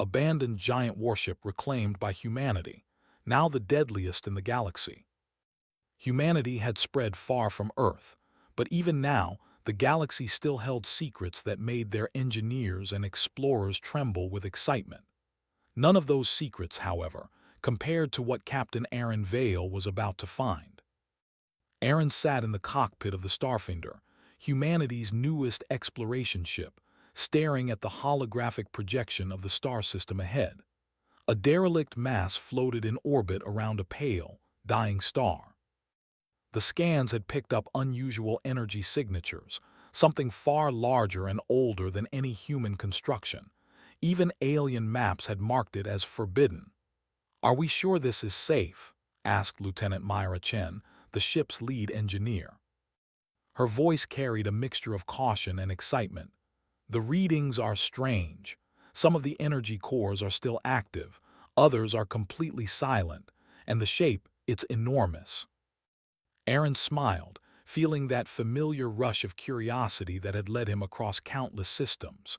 abandoned giant warship reclaimed by humanity, now the deadliest in the galaxy. Humanity had spread far from Earth, but even now, the galaxy still held secrets that made their engineers and explorers tremble with excitement. None of those secrets, however, compared to what Captain Aaron Vale was about to find. Aaron sat in the cockpit of the Starfinder, humanity's newest exploration ship, staring at the holographic projection of the star system ahead. A derelict mass floated in orbit around a pale, dying star. The scans had picked up unusual energy signatures, something far larger and older than any human construction. Even alien maps had marked it as forbidden. "Are we sure this is safe?" asked Lieutenant Myra Chen, the ship's lead engineer. Her voice carried a mixture of caution and excitement. "The readings are strange. Some of the energy cores are still active, others are completely silent, and the shape, it's enormous." Aaron smiled, feeling that familiar rush of curiosity that had led him across countless systems.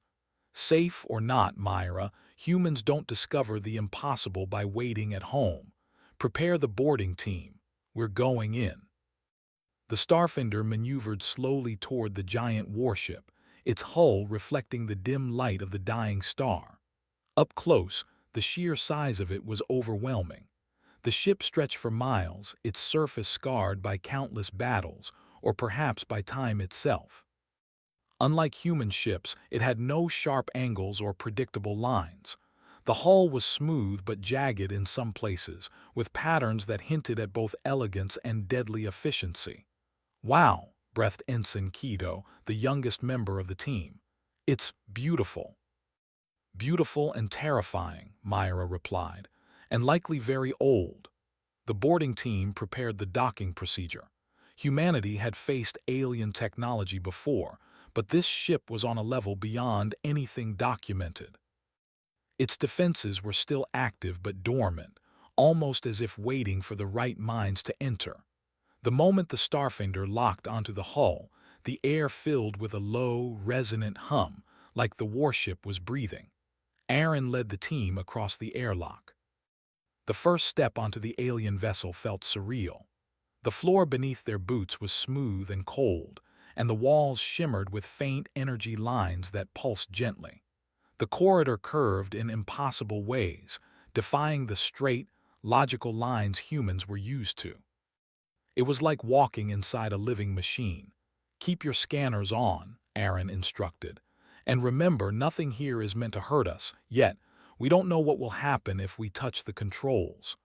"Safe or not, Myra, humans don't discover the impossible by waiting at home. Prepare the boarding team. We're going in." The Starfinder maneuvered slowly toward the giant warship, its hull reflecting the dim light of the dying star. Up close, the sheer size of it was overwhelming. The ship stretched for miles, its surface scarred by countless battles, or perhaps by time itself. Unlike human ships, it had no sharp angles or predictable lines. The hull was smooth but jagged in some places, with patterns that hinted at both elegance and deadly efficiency. "Wow," breathed Ensign Kido, the youngest member of the team. "It's beautiful." "Beautiful and terrifying," Myra replied, "and likely very old." The boarding team prepared the docking procedure. Humanity had faced alien technology before, but this ship was on a level beyond anything documented. Its defenses were still active but dormant, almost as if waiting for the right minds to enter. The moment the Starfinder locked onto the hull, the air filled with a low, resonant hum, like the warship was breathing. Aaron led the team across the airlock. The first step onto the alien vessel felt surreal. The floor beneath their boots was smooth and cold, and the walls shimmered with faint energy lines that pulsed gently. The corridor curved in impossible ways, defying the straight, logical lines humans were used to. It was like walking inside a living machine. "Keep your scanners on," Aaron instructed. "And remember, nothing here is meant to hurt us, yet we don't know what will happen if we touch the controls."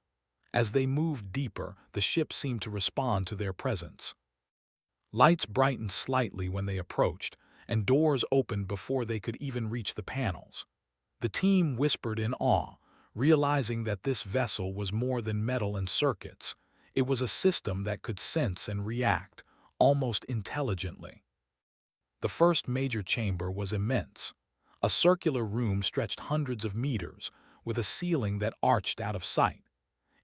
As they moved deeper, the ship seemed to respond to their presence. Lights brightened slightly when they approached, and doors opened before they could even reach the panels. The team whispered in awe, realizing that this vessel was more than metal and circuits. It was a system that could sense and react, almost intelligently. The first major chamber was immense. A circular room stretched hundreds of meters, with a ceiling that arched out of sight.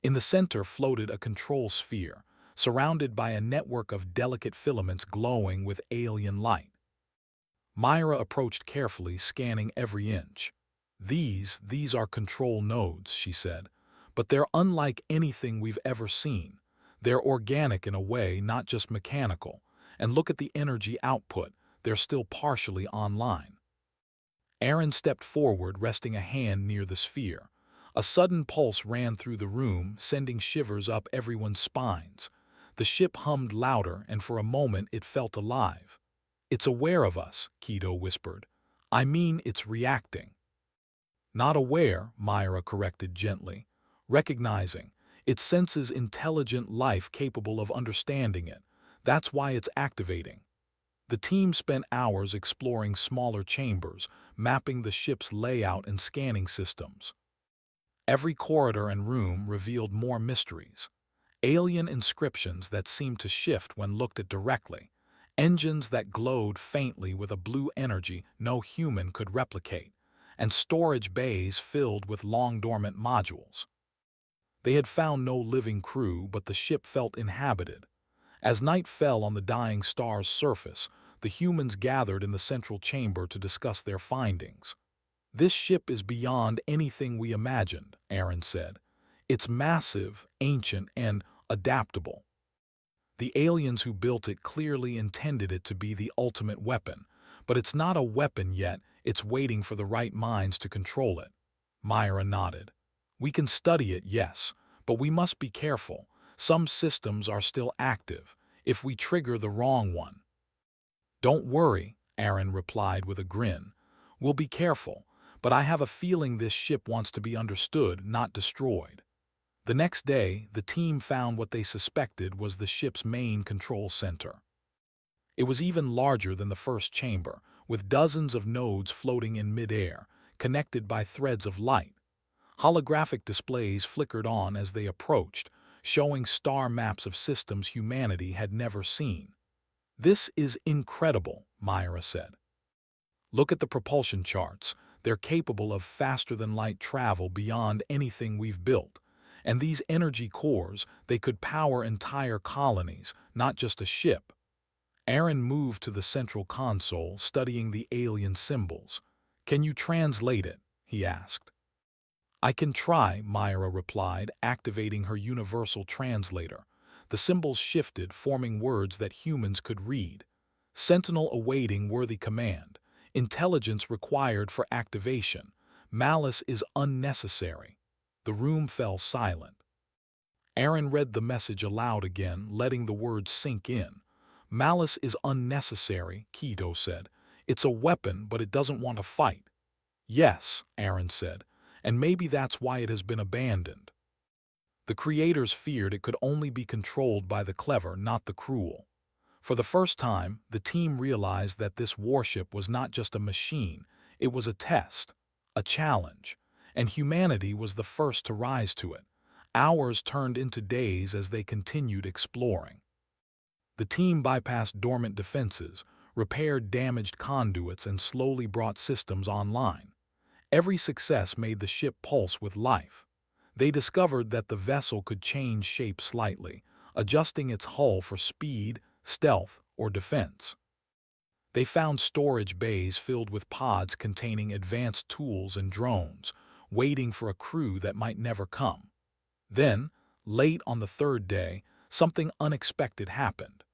In the center floated a control sphere, surrounded by a network of delicate filaments glowing with alien light. Myra approached carefully, scanning every inch. These are control nodes," she said, "but they're unlike anything we've ever seen. They're organic in a way, not just mechanical. And look at the energy output, they're still partially online." Aaron stepped forward, resting a hand near the sphere. A sudden pulse ran through the room, sending shivers up everyone's spines. The ship hummed louder, and for a moment it felt alive. "It's aware of us," Kido whispered. "I mean, it's reacting." "Not aware," Myra corrected gently. "Recognizing. It senses intelligent life capable of understanding it. That's why it's activating." The team spent hours exploring smaller chambers, mapping the ship's layout and scanning systems. Every corridor and room revealed more mysteries. Alien inscriptions that seemed to shift when looked at directly. Engines that glowed faintly with a blue energy no human could replicate. And storage bays filled with long-dormant modules. They had found no living crew, but the ship felt inhabited. As night fell on the dying star's surface, the humans gathered in the central chamber to discuss their findings. "This ship is beyond anything we imagined," Aaron said. "It's massive, ancient, and adaptable. The aliens who built it clearly intended it to be the ultimate weapon, but it's not a weapon yet, it's waiting for the right minds to control it." Myra nodded. "We can study it, yes, but we must be careful. Some systems are still active. If we trigger the wrong one—" "Don't worry," Aaron replied with a grin. "We'll be careful, but I have a feeling this ship wants to be understood, not destroyed." The next day, the team found what they suspected was the ship's main control center. It was even larger than the first chamber, with dozens of nodes floating in midair, connected by threads of light. Holographic displays flickered on as they approached, showing star maps of systems humanity had never seen. "This is incredible," Myra said. "Look at the propulsion charts. They're capable of faster-than-light travel beyond anything we've built. And these energy cores, they could power entire colonies, not just a ship." Aaron moved to the central console, studying the alien symbols. "Can you translate it?" he asked. "I can try," Myra replied, activating her universal translator. The symbols shifted, forming words that humans could read. "Sentinel awaiting worthy command. Intelligence required for activation. Malice is unnecessary." The room fell silent. Aaron read the message aloud again, letting the words sink in. "Malice is unnecessary," Keto said. "It's a weapon, but it doesn't want to fight." "Yes," Aaron said, "and maybe that's why it has been abandoned." The creators feared it could only be controlled by the clever, not the cruel. For the first time, the team realized that this warship was not just a machine, it was a test, a challenge, and humanity was the first to rise to it. Hours turned into days as they continued exploring. The team bypassed dormant defenses, repaired damaged conduits, and slowly brought systems online. Every success made the ship pulse with life. They discovered that the vessel could change shape slightly, adjusting its hull for speed, stealth, or defense. They found storage bays filled with pods containing advanced tools and drones, waiting for a crew that might never come. Then, late on the third day, something unexpected happened.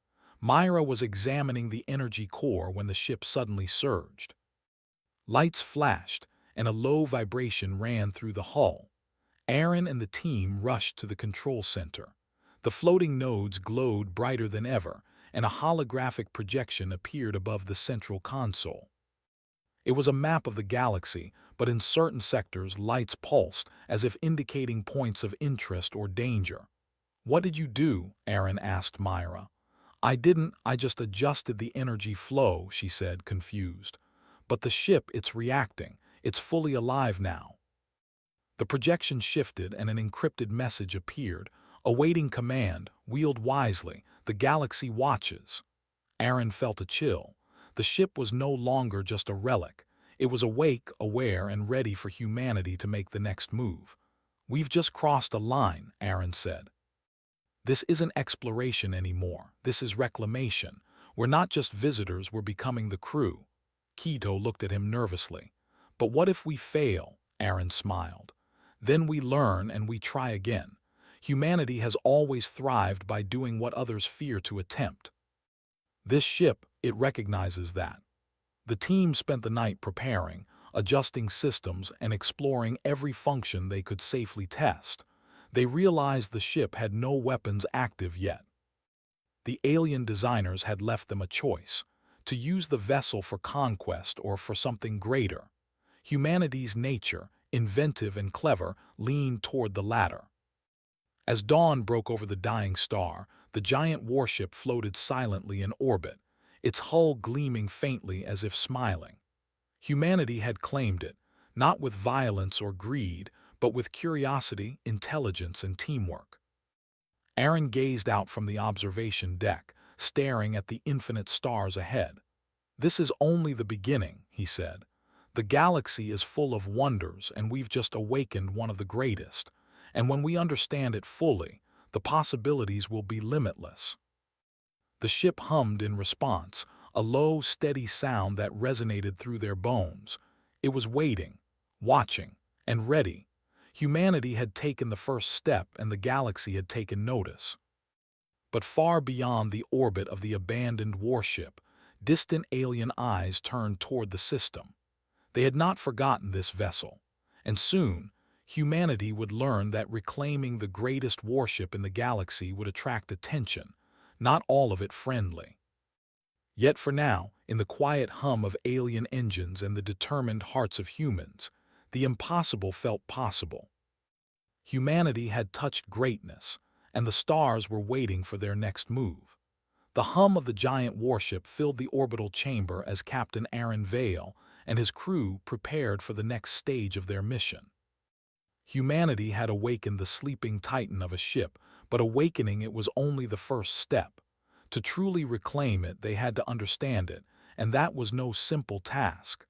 Myra was examining the energy core when the ship suddenly surged. Lights flashed, and a low vibration ran through the hull. Aaron and the team rushed to the control center. The floating nodes glowed brighter than ever, and a holographic projection appeared above the central console. It was a map of the galaxy, but in certain sectors lights pulsed, as if indicating points of interest or danger. "What did you do?" Aaron asked Myra. I just adjusted the energy flow," she said, confused. "But the ship, it's reacting. It's fully alive now." The projection shifted and an encrypted message appeared. "Awaiting command, wield wisely, the galaxy watches." Aaron felt a chill. The ship was no longer just a relic. It was awake, aware, and ready for humanity to make the next move. "We've just crossed a line," Aaron said. "This isn't exploration anymore. This is reclamation. We're not just visitors, we're becoming the crew." Keto looked at him nervously. "But what if we fail?" Aaron smiled. "Then we learn and we try again. Humanity has always thrived by doing what others fear to attempt. This ship, it recognizes that." The team spent the night preparing, adjusting systems, and exploring every function they could safely test. They realized the ship had no weapons active yet. The alien designers had left them a choice: to use the vessel for conquest or for something greater. Humanity's nature, inventive and clever, leaned toward the latter. As dawn broke over the dying star, the giant warship floated silently in orbit, its hull gleaming faintly as if smiling. Humanity had claimed it, not with violence or greed, but with curiosity, intelligence, and teamwork. Aaron gazed out from the observation deck, staring at the infinite stars ahead. "This is only the beginning," he said. "The galaxy is full of wonders, and we've just awakened one of the greatest. And when we understand it fully, the possibilities will be limitless." The ship hummed in response, a low, steady sound that resonated through their bones. It was waiting, watching, and ready. Humanity had taken the first step and the galaxy had taken notice. But far beyond the orbit of the abandoned warship, distant alien eyes turned toward the system. They had not forgotten this vessel, and soon, humanity would learn that reclaiming the greatest warship in the galaxy would attract attention, not all of it friendly. Yet for now, in the quiet hum of alien engines and the determined hearts of humans, the impossible felt possible. Humanity had touched greatness, and the stars were waiting for their next move. The hum of the giant warship filled the orbital chamber as Captain Aaron Vale and his crew prepared for the next stage of their mission. Humanity had awakened the sleeping titan of a ship, but awakening it was only the first step. To truly reclaim it, they had to understand it, and that was no simple task.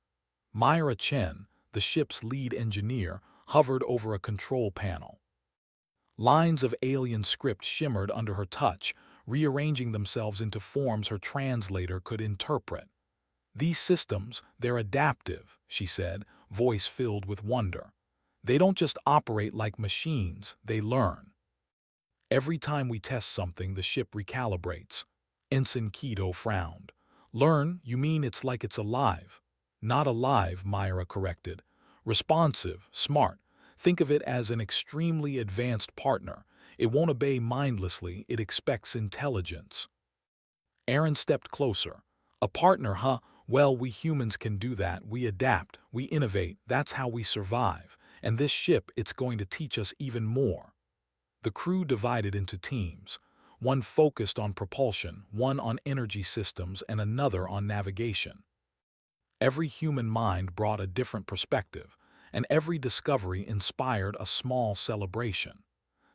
Myra Chen, the ship's lead engineer, hovered over a control panel. Lines of alien script shimmered under her touch, rearranging themselves into forms her translator could interpret. "These systems, they're adaptive," she said, voice filled with wonder. "They don't just operate like machines, they learn. Every time we test something, the ship recalibrates." Ensign Kido frowned. "Learn, you mean it's like it's alive?" "Not alive," Myra corrected. "Responsive, smart. Think of it as an extremely advanced partner. It won't obey mindlessly, it expects intelligence." Aaron stepped closer. "A partner, huh? Well, we humans can do that. We adapt, we innovate, that's how we survive. And this ship, it's going to teach us even more." The crew divided into teams. One focused on propulsion, one on energy systems, and another on navigation. Every human mind brought a different perspective, and every discovery inspired a small celebration.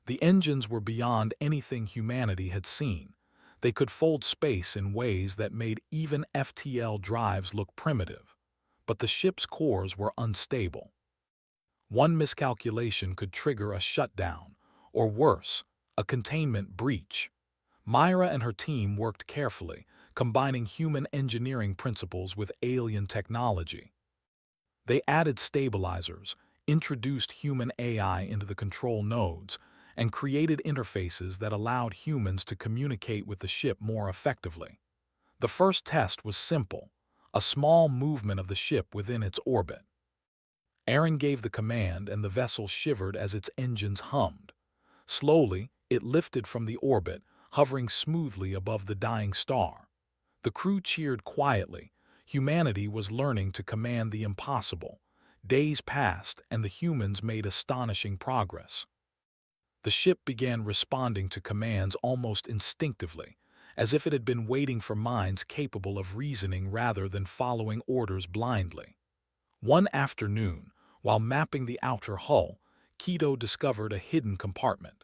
The engines were beyond anything humanity had seen. They could fold space in ways that made even FTL drives look primitive. But the ship's cores were unstable. One miscalculation could trigger a shutdown, or worse, a containment breach. Myra and her team worked carefully, combining human engineering principles with alien technology. They added stabilizers, introduced human AI into the control nodes, and created interfaces that allowed humans to communicate with the ship more effectively. The first test was simple, a small movement of the ship within its orbit. Aaron gave the command and the vessel shivered as its engines hummed. Slowly, it lifted from the orbit, hovering smoothly above the dying star. The crew cheered quietly. Humanity was learning to command the impossible. Days passed, and the humans made astonishing progress. The ship began responding to commands almost instinctively, as if it had been waiting for minds capable of reasoning rather than following orders blindly. One afternoon, while mapping the outer hull, Kido discovered a hidden compartment.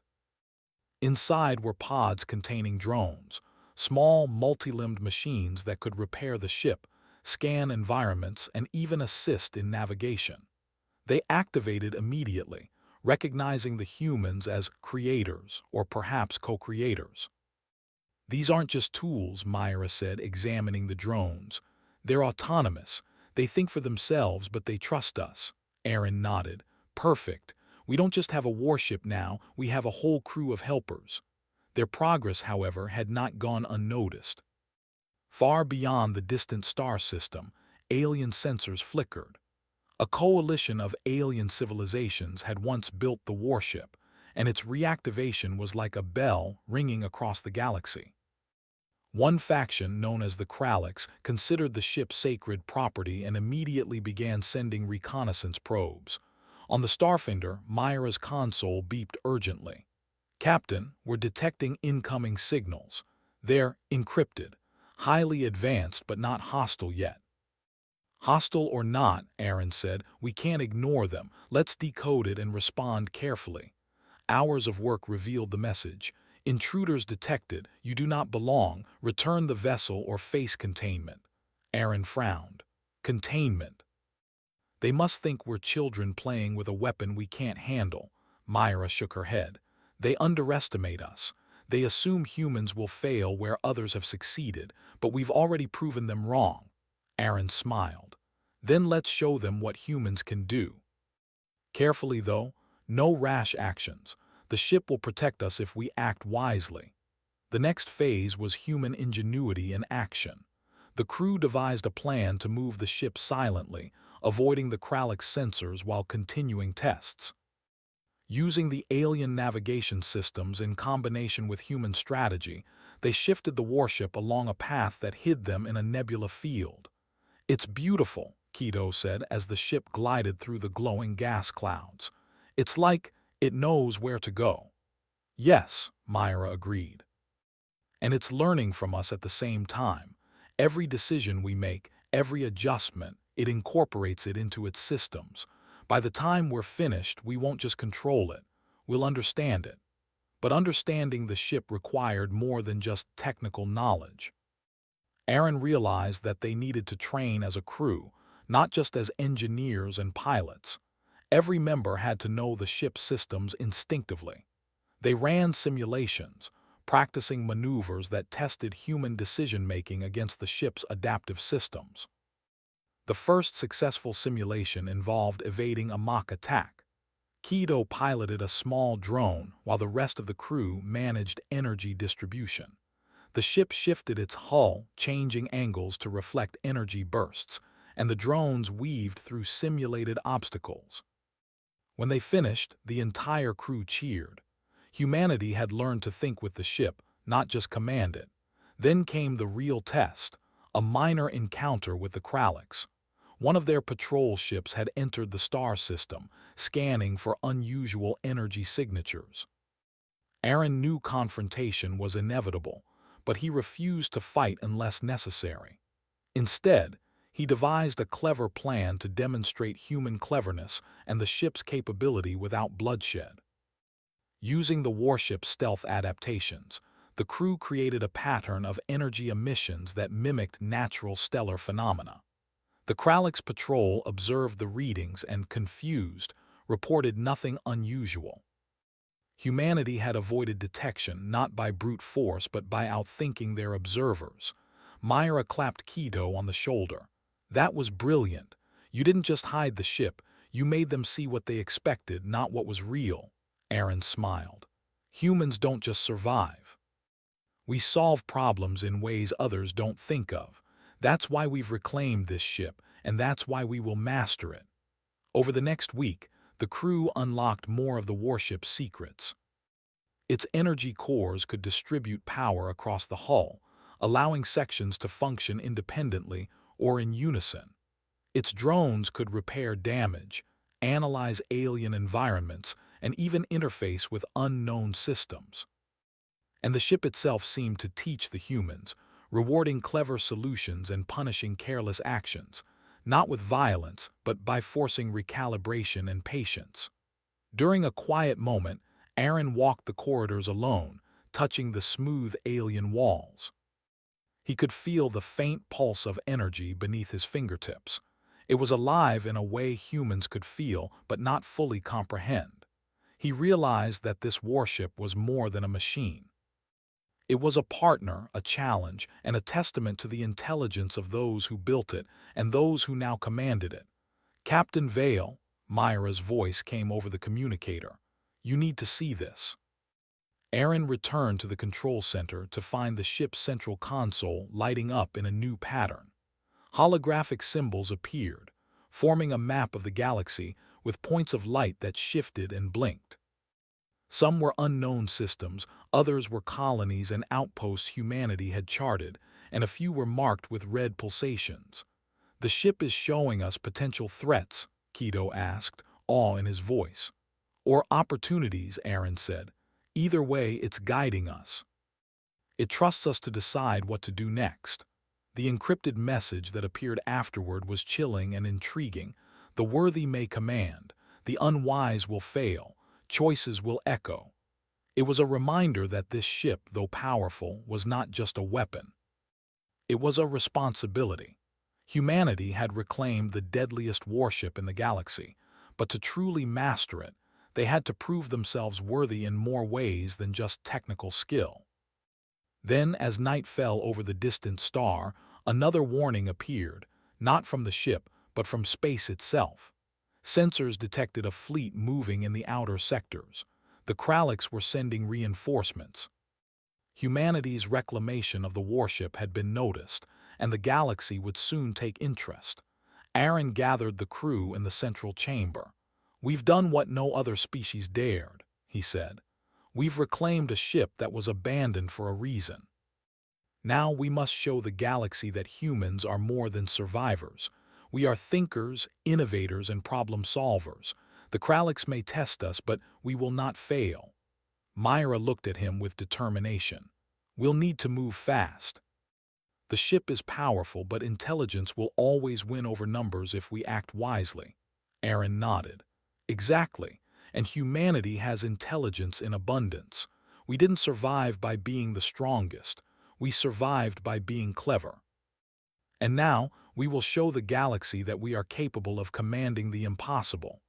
Inside were pods containing drones, small multi-limbed machines that could repair the ship, scan environments, and even assist in navigation. They activated immediately, recognizing the humans as creators or perhaps co-creators. "These aren't just tools," Myra said, examining the drones. "They're autonomous. They think for themselves, but they trust us." Aaron nodded. "Perfect. We don't just have a warship now, we have a whole crew of helpers." Their progress, however, had not gone unnoticed. Far beyond the distant star system, alien sensors flickered. A coalition of alien civilizations had once built the warship, and its reactivation was like a bell ringing across the galaxy. One faction, known as the Krallics, considered the ship sacred property and immediately began sending reconnaissance probes. On the Starfinder, Myra's console beeped urgently. "Captain, we're detecting incoming signals. They're encrypted, highly advanced but not hostile yet." "Hostile or not," Aaron said, "we can't ignore them. Let's decode it and respond carefully." Hours of work revealed the message. "Intruders detected. You do not belong. Return the vessel or face containment." Aaron frowned. "Containment? They must think we're children playing with a weapon we can't handle." Myra shook her head. "They underestimate us. They assume humans will fail where others have succeeded, but we've already proven them wrong." Aaron smiled. "Then let's show them what humans can do." Carefully, though, no rash actions. The ship will protect us if we act wisely. The next phase was human ingenuity in action. The crew devised a plan to move the ship silently, avoiding the Krallick's sensors while continuing tests. Using the alien navigation systems in combination with human strategy, they shifted the warship along a path that hid them in a nebula field. "It's beautiful," Keto said as the ship glided through the glowing gas clouds. "It's like it knows where to go." "Yes," Myra agreed. "And it's learning from us at the same time. Every decision we make, every adjustment, it incorporates it into its systems. By the time we're finished, we won't just control it, we'll understand it." But understanding the ship required more than just technical knowledge. Aaron realized that they needed to train as a crew, not just as engineers and pilots. Every member had to know the ship's systems instinctively. They ran simulations, practicing maneuvers that tested human decision-making against the ship's adaptive systems. The first successful simulation involved evading a mock attack. Keto piloted a small drone while the rest of the crew managed energy distribution. The ship shifted its hull, changing angles to reflect energy bursts, and the drones weaved through simulated obstacles. When they finished, the entire crew cheered. Humanity had learned to think with the ship, not just command it. Then came the real test, a minor encounter with the Krallick's. One of their patrol ships had entered the star system, scanning for unusual energy signatures. Aaron knew confrontation was inevitable, but he refused to fight unless necessary. Instead, he devised a clever plan to demonstrate human cleverness and the ship's capability without bloodshed. Using the warship's stealth adaptations, the crew created a pattern of energy emissions that mimicked natural stellar phenomena. The Krallick's patrol observed the readings and, confused, reported nothing unusual. Humanity had avoided detection not by brute force but by outthinking their observers. Myra clapped Keto on the shoulder. "That was brilliant. You didn't just hide the ship, you made them see what they expected, not what was real." Aaron smiled. "Humans don't just survive. We solve problems in ways others don't think of. That's why we've reclaimed this ship, and that's why we will master it." Over the next week, the crew unlocked more of the warship's secrets. Its energy cores could distribute power across the hull, allowing sections to function independently or in unison. Its drones could repair damage, analyze alien environments, and even interface with unknown systems. And the ship itself seemed to teach the humans, rewarding clever solutions and punishing careless actions, not with violence, but by forcing recalibration and patience. During a quiet moment, Aaron walked the corridors alone, touching the smooth alien walls. He could feel the faint pulse of energy beneath his fingertips. It was alive in a way humans could feel but not fully comprehend. He realized that this warship was more than a machine. It was a partner, a challenge, and a testament to the intelligence of those who built it and those who now commanded it. "Captain Vale," Myra's voice came over the communicator. "You need to see this." Aaron returned to the control center to find the ship's central console lighting up in a new pattern. Holographic symbols appeared, forming a map of the galaxy with points of light that shifted and blinked. Some were unknown systems, others were colonies and outposts humanity had charted, and a few were marked with red pulsations. "The ship is showing us potential threats," Keto asked, awe in his voice. "Or opportunities," Aaron said. "Either way, it's guiding us. It trusts us to decide what to do next." The encrypted message that appeared afterward was chilling and intriguing. "The worthy may command, the unwise will fail, choices will echo." It was a reminder that this ship, though powerful, was not just a weapon. It was a responsibility. Humanity had reclaimed the deadliest warship in the galaxy, but to truly master it, they had to prove themselves worthy in more ways than just technical skill. Then, as night fell over the distant star, another warning appeared, not from the ship, but from space itself. Sensors detected a fleet moving in the outer sectors. The Kralliks were sending reinforcements. Humanity's reclamation of the warship had been noticed, and the galaxy would soon take interest. Aaron gathered the crew in the central chamber. "We've done what no other species dared," he said. "We've reclaimed a ship that was abandoned for a reason. Now we must show the galaxy that humans are more than survivors. We are thinkers, innovators, and problem solvers. The Kralliks may test us, but we will not fail." Myra looked at him with determination. "We'll need to move fast. The ship is powerful, but intelligence will always win over numbers if we act wisely." Aaron nodded. "Exactly. And humanity has intelligence in abundance. We didn't survive by being the strongest. We survived by being clever. And now we will show the galaxy that we are capable of commanding the impossible."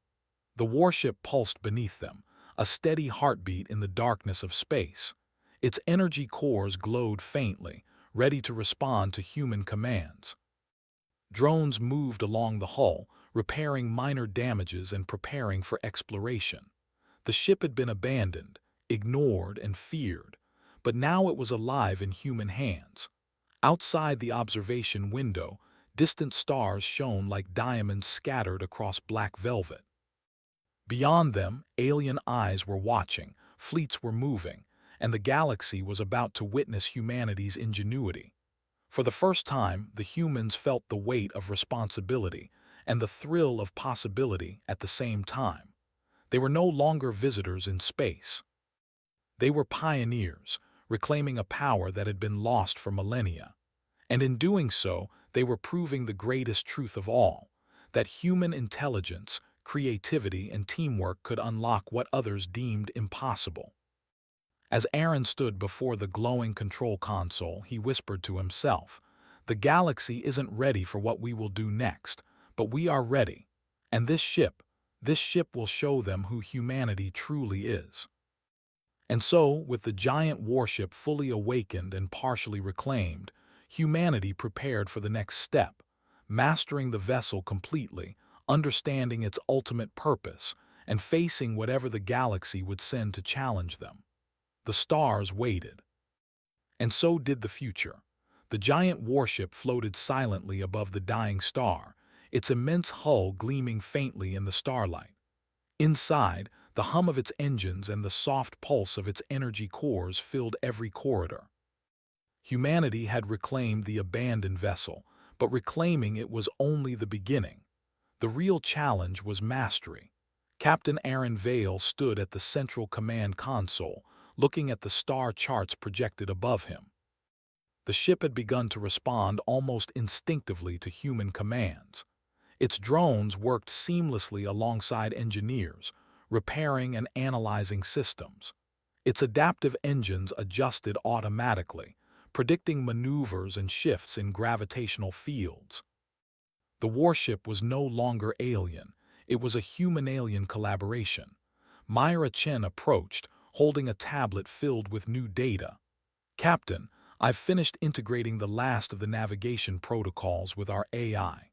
The warship pulsed beneath them, a steady heartbeat in the darkness of space. Its energy cores glowed faintly, ready to respond to human commands. Drones moved along the hull, repairing minor damages and preparing for exploration. The ship had been abandoned, ignored, and feared, but now it was alive in human hands. Outside the observation window, distant stars shone like diamonds scattered across black velvet. Beyond them, alien eyes were watching, fleets were moving, and the galaxy was about to witness humanity's ingenuity. For the first time, the humans felt the weight of responsibility and the thrill of possibility at the same time. They were no longer visitors in space. They were pioneers, reclaiming a power that had been lost for millennia. And in doing so, they were proving the greatest truth of all, that human intelligence, creativity, and teamwork could unlock what others deemed impossible. As Aaron stood before the glowing control console, he whispered to himself, "The galaxy isn't ready for what we will do next, but we are ready. And this ship will show them who humanity truly is." And so, with the giant warship fully awakened and partially reclaimed, humanity prepared for the next step, mastering the vessel completely, understanding its ultimate purpose, and facing whatever the galaxy would send to challenge them. The stars waited. And so did the future. The giant warship floated silently above the dying star, its immense hull gleaming faintly in the starlight. Inside, the hum of its engines and the soft pulse of its energy cores filled every corridor. Humanity had reclaimed the abandoned vessel, but reclaiming it was only the beginning. The real challenge was mastery. Captain Aaron Vale stood at the central command console, looking at the star charts projected above him. The ship had begun to respond almost instinctively to human commands. Its drones worked seamlessly alongside engineers, repairing and analyzing systems. Its adaptive engines adjusted automatically, predicting maneuvers and shifts in gravitational fields. The warship was no longer alien. It was a human-alien collaboration. Myra Chen approached, holding a tablet filled with new data. "Captain, I've finished integrating the last of the navigation protocols with our AI.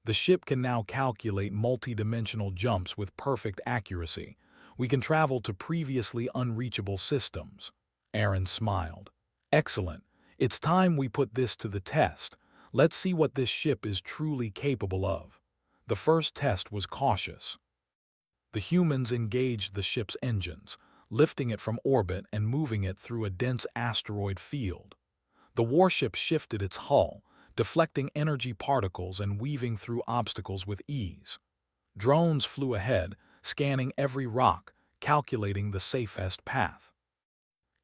The ship can now calculate multi-dimensional jumps with perfect accuracy. We can travel to previously unreachable systems." Aaron smiled. "Excellent. It's time we put this to the test. Let's see what this ship is truly capable of." The first test was cautious. The humans engaged the ship's engines, lifting it from orbit and moving it through a dense asteroid field. The warship shifted its hull, deflecting energy particles and weaving through obstacles with ease. Drones flew ahead, scanning every rock, calculating the safest path.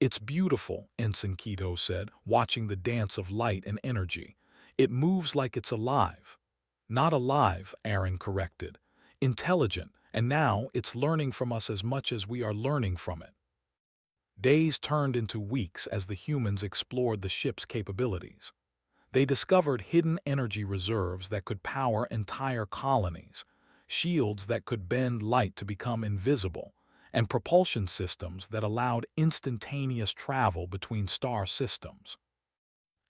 "It's beautiful," Ensign Quito said, watching the dance of light and energy. "It moves like it's alive." "Not alive," Aaron corrected. "Intelligent, and now it's learning from us as much as we are learning from it." Days turned into weeks as the humans explored the ship's capabilities. They discovered hidden energy reserves that could power entire colonies, shields that could bend light to become invisible, and propulsion systems that allowed instantaneous travel between star systems.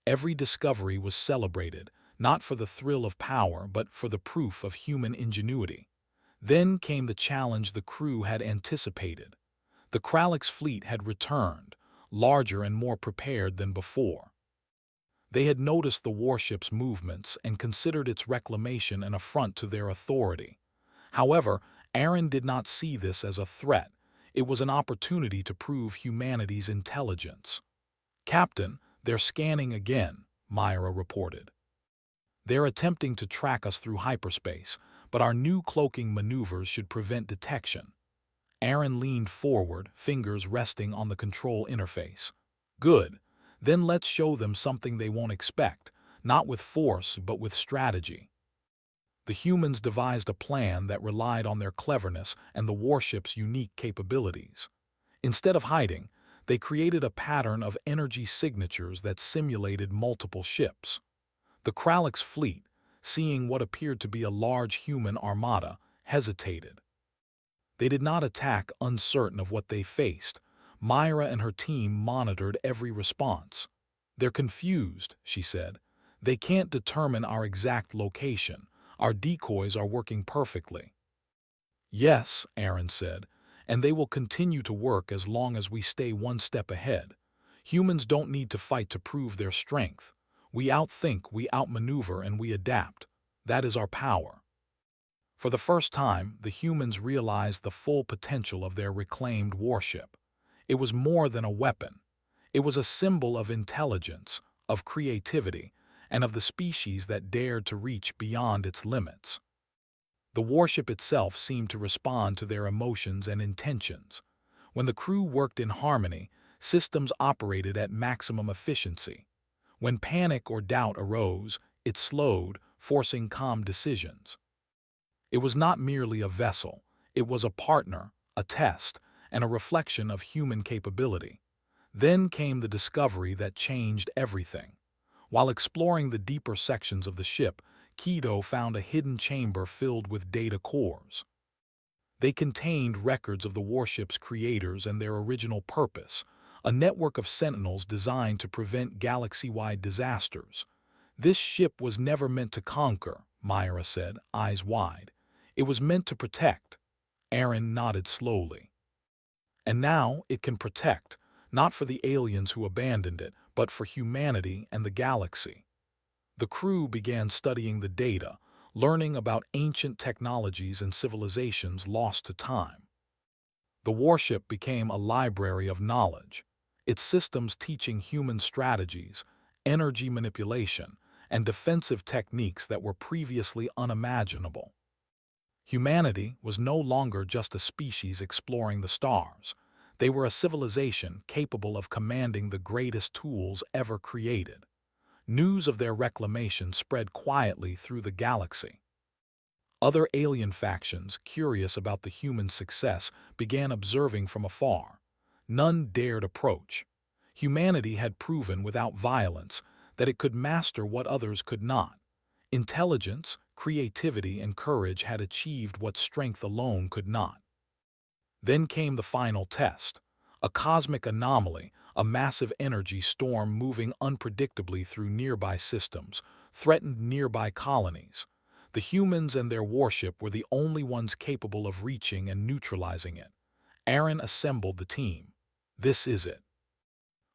Every discovery was celebrated, not for the thrill of power but for the proof of human ingenuity. Then came the challenge the crew had anticipated. The Krallick's fleet had returned, larger and more prepared than before. They had noticed the warship's movements and considered its reclamation an affront to their authority. However, Aaron did not see this as a threat. It was an opportunity to prove humanity's intelligence. "Captain, they're scanning again," Myra reported. "They're attempting to track us through hyperspace, but our new cloaking maneuvers should prevent detection." Aaron leaned forward, fingers resting on the control interface. "Good. Then let's show them something they won't expect, not with force but with strategy." The humans devised a plan that relied on their cleverness and the warship's unique capabilities. Instead of hiding, they created a pattern of energy signatures that simulated multiple ships. The Krallick's fleet, seeing what appeared to be a large human armada, hesitated. They did not attack uncertain of what they faced. Myra and her team monitored every response. "They're confused," she said. "They can't determine our exact location. Our decoys are working perfectly." "Yes," Aaron said, "and they will continue to work as long as we stay one step ahead. Humans don't need to fight to prove their strength. We outthink, we outmaneuver, and we adapt. That is our power." For the first time, the humans realized the full potential of their reclaimed warship. It was more than a weapon. It was a symbol of intelligence, of creativity, and of the species that dared to reach beyond its limits. The warship itself seemed to respond to their emotions and intentions. When the crew worked in harmony, systems operated at maximum efficiency. When panic or doubt arose, it slowed, forcing calm decisions. It was not merely a vessel, it was a partner, a test, and a reflection of human capability. Then came the discovery that changed everything. While exploring the deeper sections of the ship, Kido found a hidden chamber filled with data cores. They contained records of the warship's creators and their original purpose, a network of sentinels designed to prevent galaxy-wide disasters. "This ship was never meant to conquer," Myra said, eyes wide. "It was meant to protect." Aaron nodded slowly. "And now it can protect, not for the aliens who abandoned it, but for humanity and the galaxy." The crew began studying the data, learning about ancient technologies and civilizations lost to time. The warship became a library of knowledge, its systems teaching human strategies, energy manipulation, and defensive techniques that were previously unimaginable. Humanity was no longer just a species exploring the stars. They were a civilization capable of commanding the greatest tools ever created. News of their reclamation spread quietly through the galaxy. Other alien factions, curious about the human success, began observing from afar. None dared approach. Humanity had proven without violence that it could master what others could not. Intelligence, creativity, and courage had achieved what strength alone could not. Then came the final test. A cosmic anomaly, a massive energy storm moving unpredictably through nearby systems, threatened nearby colonies. The humans and their warship were the only ones capable of reaching and neutralizing it. Aaron assembled the team. "This is it.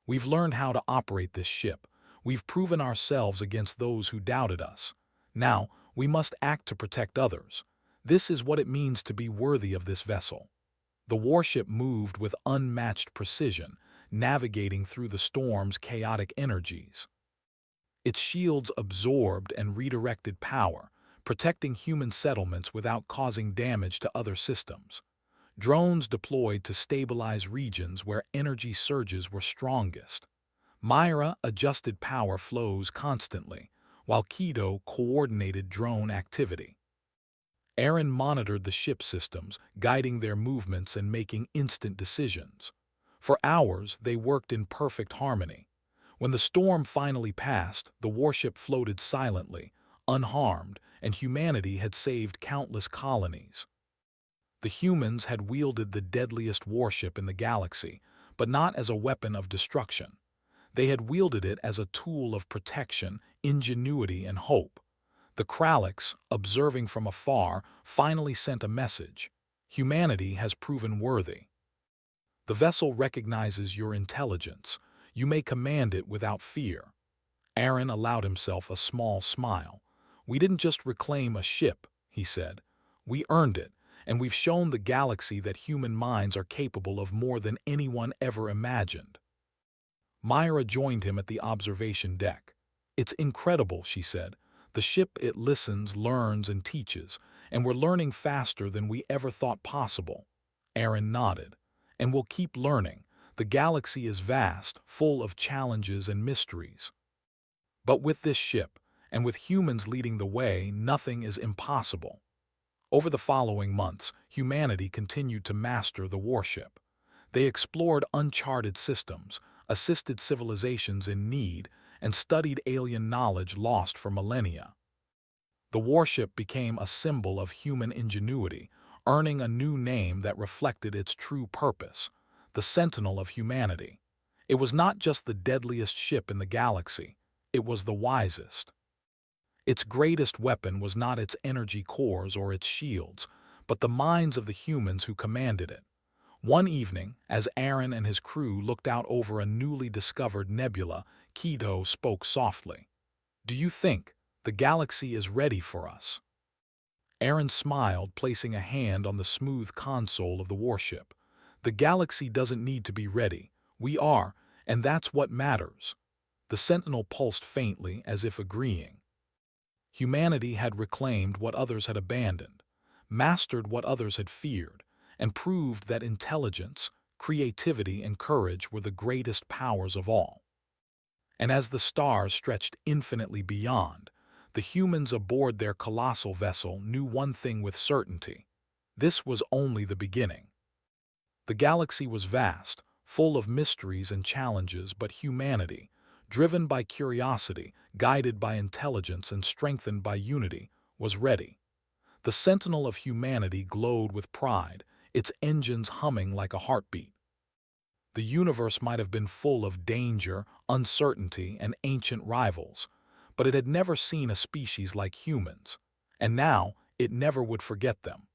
We've learned how to operate this ship. We've proven ourselves against those who doubted us. Now, we must act to protect others. This is what it means to be worthy of this vessel." The warship moved with unmatched precision, navigating through the storm's chaotic energies. Its shields absorbed and redirected power, protecting human settlements without causing damage to other systems. Drones deployed to stabilize regions where energy surges were strongest. Myra adjusted power flows constantly, while Kido coordinated drone activity. Aaron monitored the ship systems, guiding their movements and making instant decisions. For hours, they worked in perfect harmony. When the storm finally passed, the warship floated silently, unharmed, and humanity had saved countless colonies. The humans had wielded the deadliest warship in the galaxy, but not as a weapon of destruction. They had wielded it as a tool of protection, ingenuity, and hope. The Kralliks, observing from afar, finally sent a message. Humanity has proven worthy. The vessel recognizes your intelligence. You may command it without fear. Aaron allowed himself a small smile. We didn't just reclaim a ship, he said. We earned it, and we've shown the galaxy that human minds are capable of more than anyone ever imagined. Myra joined him at the observation deck. It's incredible, she said. The ship, it listens, learns, and teaches, and we're learning faster than we ever thought possible. Aaron nodded. And we'll keep learning. The galaxy is vast, full of challenges and mysteries. But with this ship, and with humans leading the way, nothing is impossible. Over the following months, humanity continued to master the warship. They explored uncharted systems, assisted civilizations in need, and studied alien knowledge lost for millennia. The warship became a symbol of human ingenuity, earning a new name that reflected its true purpose, the Sentinel of Humanity. It was not just the deadliest ship in the galaxy, it was the wisest. Its greatest weapon was not its energy cores or its shields, but the minds of the humans who commanded it. One evening, as Aaron and his crew looked out over a newly discovered nebula, Kido spoke softly. "Do you think the galaxy is ready for us?" Aaron smiled, placing a hand on the smooth console of the warship. "The galaxy doesn't need to be ready. We are, and that's what matters." The Sentinel pulsed faintly, as if agreeing. Humanity had reclaimed what others had abandoned, mastered what others had feared, and proved that intelligence, creativity, and courage were the greatest powers of all. And as the stars stretched infinitely beyond, the humans aboard their colossal vessel knew one thing with certainty. This was only the beginning. The galaxy was vast, full of mysteries and challenges, but humanity, driven by curiosity, guided by intelligence, and strengthened by unity, was ready. The Sentinel of Humanity glowed with pride, its engines humming like a heartbeat. The universe might have been full of danger, uncertainty, and ancient rivals, but it had never seen a species like humans, and now it never would forget them.